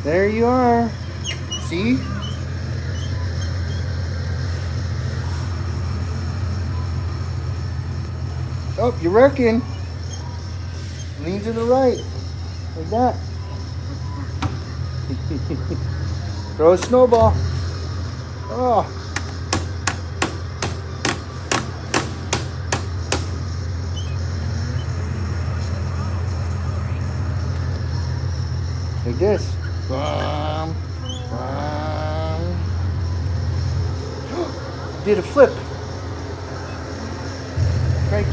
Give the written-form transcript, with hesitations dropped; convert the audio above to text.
There you are. See? Oh, you're working. Lean to the right. Like that. Throw a snowball. Oh. Like this. Bum, bum. Did a flip.